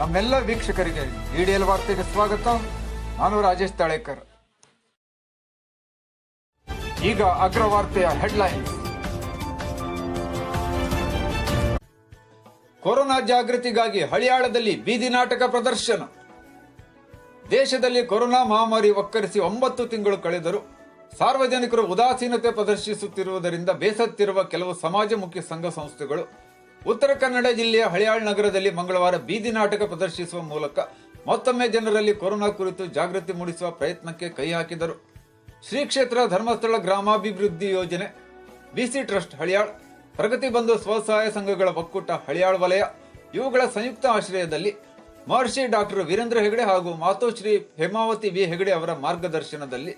ನಮ್ಮೆಲ್ಲ ವೀಕ್ಷಕರಿಗೆ ಡಿಡಿಎಲ್ ವಾರ್ತೆಗೆ ಸ್ವಾಗತ. ನಾನು ರಾಜೇಶ್ ತಾಳೇಕರ್. ಈಗ ಅಗ್ರವಾರ್ತೆಯ ಹೆಡ್ಲೈನ್ಸ್. ಕೊರೋನಾ ಜಾಗೃತಿಗಾಗಿ ಹಳಿಯಾಳದಲ್ಲಿ ಬೀದಿ ನಾಟಕ ಪ್ರದರ್ಶನ. ದೇಶದಲ್ಲಿ ಕೊರೋನಾ ಮಹಾಮಾರಿ ಒಕ್ಕರಿಸಿ 9 ತಿಂಗಳು ಕಳೆದರೂ ಸಾರ್ವಜನಿಕರು ಉದಾಸೀನತೆ ಪ್ರದರ್ಶಿಸುತ್ತಿರುವುದರಿಂದ ಬೇಸತ್ತಿರುವ ಕೆಲವು ಸಮಾಜಮುಖಿ ಸಂಘ ಸಂಸ್ಥೆಗಳು ಉತ್ತರ ಕನ್ನಡ ಜಿಲ್ಲೆಯ ಹಳಿಯಾಳ್ ನಗರದಲ್ಲಿ ಮಂಗಳವಾರ ಬೀದಿ ನಾಟಕ ಪ್ರದರ್ಶಿಸುವ ಮೂಲಕ ಮತ್ತೊಮ್ಮೆ ಜನರಲ್ಲಿ ಕೊರೋನಾ ಕುರಿತು ಜಾಗೃತಿ ಮೂಡಿಸುವ ಪ್ರಯತ್ನಕ್ಕೆ ಕೈ ಹಾಕಿದರು. ಶ್ರೀ ಕ್ಷೇತ್ರ ಧರ್ಮಸ್ಥಳ ಗ್ರಾಮಾಭಿವೃದ್ಧಿ ಯೋಜನೆ, ಬಿಸಿ ಟ್ರಸ್ಟ್ ಹಳಿಯಾಳ್, ಪ್ರಗತಿ ಬಂಧು ಸ್ವಸಹಾಯ ಸಂಘಗಳ ಒಕ್ಕೂಟ ಹಳಿಯಾಳ್ ವಲಯ ಇವುಗಳ ಸಂಯುಕ್ತ ಆಶ್ರಯದಲ್ಲಿ ಮಹರ್ಷಿ ಡಾಕ್ಟರ್ ವೀರೇಂದ್ರ ಹೆಗಡೆ ಹಾಗೂ ಮಾತೋಶ್ರೀ ಹೇಮಾವತಿ ವಿ ಹೆಗಡೆ ಅವರ ಮಾರ್ಗದರ್ಶನದಲ್ಲಿ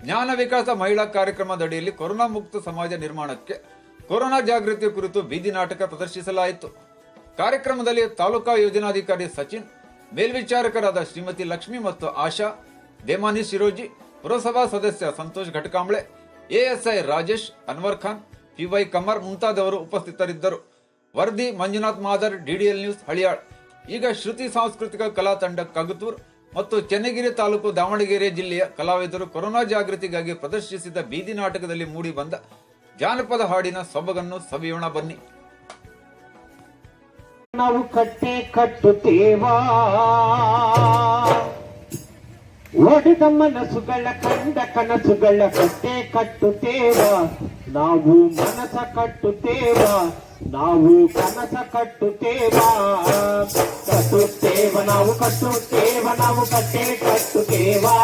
ಜ್ಞಾನ ವಿಕಾಸ ಮಹಿಳಾ ಕಾರ್ಯಕ್ರಮದಡಿಯಲ್ಲಿ ಕೊರೋನಾ ಮುಕ್ತ ಸಮಾಜ ನಿರ್ಮಾಣಕ್ಕೆ ಕೊರೋನಾ ಜಾಗೃತಿ ಕುರಿತು ಬೀದಿ ನಾಟಕ ಪ್ರದರ್ಶಿಸಲಾಯಿತು. ಕಾರ್ಯಕ್ರಮದಲ್ಲಿ ತಾಲೂಕಾ ಯೋಜನಾಧಿಕಾರಿ ಸಚಿನ್, ಮೇಲ್ವಿಚಾರಕರಾದ ಶ್ರೀಮತಿ ಲಕ್ಷ್ಮಿ ಮತ್ತು ಆಶಾ, ದೇಮಾನಿ ಶಿರೋಜಿ, ಪುರಸಭಾ ಸದಸ್ಯ ಸಂತೋಷ್ ಘಟಕಾಂಬ್ಳೆ, ಎಎಸ್ಐ ರಾಜೇಶ್, ಅನ್ವರ್ ಖಾನ್, ಪಿವೈ ಕಮರ್ ಮುಂತಾದವರು ಉಪಸ್ಥಿತರಿದ್ದರು. ವರದಿ ಮಂಜುನಾಥ್ ಮಾದರ್, ಡಿಡಿಎಲ್ ನ್ಯೂಸ್ ಹಳಿಯಾಳ್. ಈಗ ಶ್ರುತಿ ಸಾಂಸ್ಕೃತಿಕ ಕಲಾ ತಂಡ ಕಗತೂರ್ ಮತ್ತು ಚೆನ್ನಗಿರಿ ತಾಲೂಕು ದಾವಣಗೆರೆ ಜಿಲ್ಲೆಯ ಕಲಾವಿದರು ಕೊರೋನಾ ಜಾಗೃತಿಗಾಗಿ ಪ್ರದರ್ಶಿಸಿದ ಬೀದಿ ನಾಟಕದಲ್ಲಿ ಮೂಡಿ ಬಂದ ಜಾನಪದ ಹಾಡಿನ ಸೊಬಗನ್ನು ಸವಿಯೋಣ ಬನ್ನಿ. ನಾವು ಕಟ್ಟೆ ಕಟ್ಟುತ್ತೇವಾ, ಒಡೆದ ಮನಸ್ಸುಗಳ ಕಂಡ ಕನಸುಗಳ ಕಟ್ಟೆ ಕಟ್ಟುತ್ತೇವಾ, ನಾವು ಮನಸ ಕಟ್ಟುತ್ತೇವಾ, ನಾವು ಕನಸ ಕಟ್ಟುತ್ತೇವಾ, ಕಟ್ಟುತ್ತೇವ ನಾವು ಕಟ್ಟುತ್ತೇವ, ನಾವು ಕಟ್ಟೆ ಕಟ್ಟುತ್ತೇವಾ,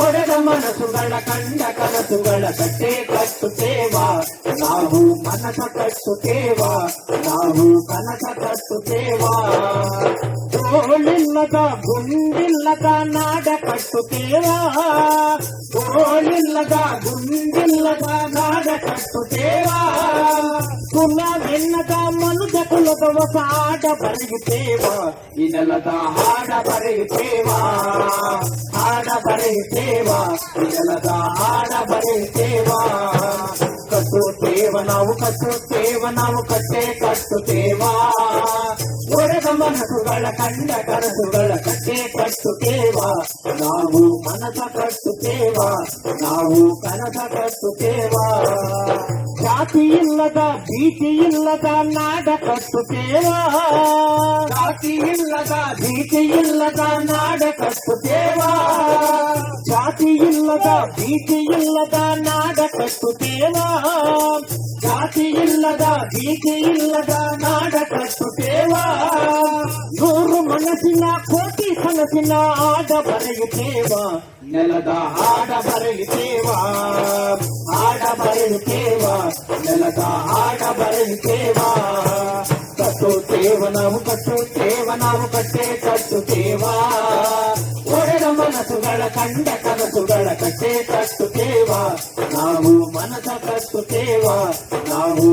ಒಡೆದ ಮನಸ್ಸುಗಳ ಕಂಡ ಕನಸುಗಳ ಕಟ್ಟೆ ಕಟ್ಟುತ್ತೇವಾ, ನಾವು ಮನಸ ಕಟ್ಟುತ್ತೇವಾ, ನಾವು ಕನಸ ಕಟ್ಟುತ್ತೇವಾ, ಗೋಳಿಲ್ಲದ ಗುಂಡಿಲ್ಲದ ನಾಡ ಕಟ್ಟುತ್ತೇವಾ, ಗೋಳಿಲ್ಲದ ಗುಂಡಿಲ್ಲದ ನಾಡ ಕಟ್ಟುತ್ತೇವಾ, ಕುಲವೆಲ್ಲದ ಮನುಜ ಕುಲದ ಹೊಸ ಆಟ ಬರೆಯುತ್ತೇವಾ, ಇದೆಲ್ಲದ ಹಾಡ ಬರೆಯುತ್ತೇವಾ, ಹಾಡ ಬರೆಯುತ್ತೇವಾ, ಇದೆಲ್ಲದ ಹಾಡ ಬರೆಯುತ್ತೇವಾ, ಕಟ್ಟುತ್ತೇವ ನಾವು ಕಟ್ಟುತ್ತೇವ, ನಾವು ಕಟ್ಟೆ ಕಟ್ಟುತ್ತೇವಾ, ಒಡೆದ ಮನಸ್ಸುಗಳ ಕಂಡ ಕನಸುಗಳ ಕಟ್ಟೆ ಕಟ್ಟುತ್ತೇವಾ, ನಾವು ಮನಸ ಕಟ್ಟುತ್ತೇವಾ, ನಾವು ಕನಸ ಕಟ್ಟುತ್ತೇವಾ, ಜಾತಿ ಇಲ್ಲದ ಭೀತಿ ಇಲ್ಲದ ನಾಡ ಕಟ್ಟುತ್ತೇವಾ, ಜಾತಿ ಇಲ್ಲದ ಭೀತಿ ಇಲ್ಲದ ನಾಡ ಕಟ್ಟುತ್ತೇವಾ, ಜಾತಿ ಇಲ್ಲದ ಭೀತಿ ಇಲ್ಲದ ನಾಡ ಕಟ್ಟುತ್ತೇವಾ, ಜಾತಿ ಇಲ್ಲದ ಭೀತಿ ಇಲ್ಲದ ನಾಡ ಕಟ್ಟುತ್ತೇವಾ, ನೂರು ಮನಸ್ಸಿನ ಕೋಟಿ ಕನಸಿನ ಆಡ ಬರೆಯುತ್ತೇವಾ, ನೆಲದ ಹಾಡ ಬರೆಯುತ್ತೇವಾ, ಹಾಡ ಬರೆಯುತ್ತೇವಾ, ನೆಲದ ಹಾಡ ಬರೆಯುತ್ತೇವಾ, ಕಟ್ಟುತ್ತೇವ ನಾವು ಕಟ್ಟುತ್ತೇವ, ನಾವು ಕಟ್ಟೆ ಕಟ್ಟುತ್ತೇವಾ, ಒಡೆದ ಮನಸ್ಸುಗಳ ಕಂಡ ಕನಸುಗಳ ಕಟ್ಟೆ ಕಟ್ಟುತ್ತೇವಾ, ನಾವು ಮನಸ ಕಟ್ಟುತ್ತೇವಾ, ನಾವು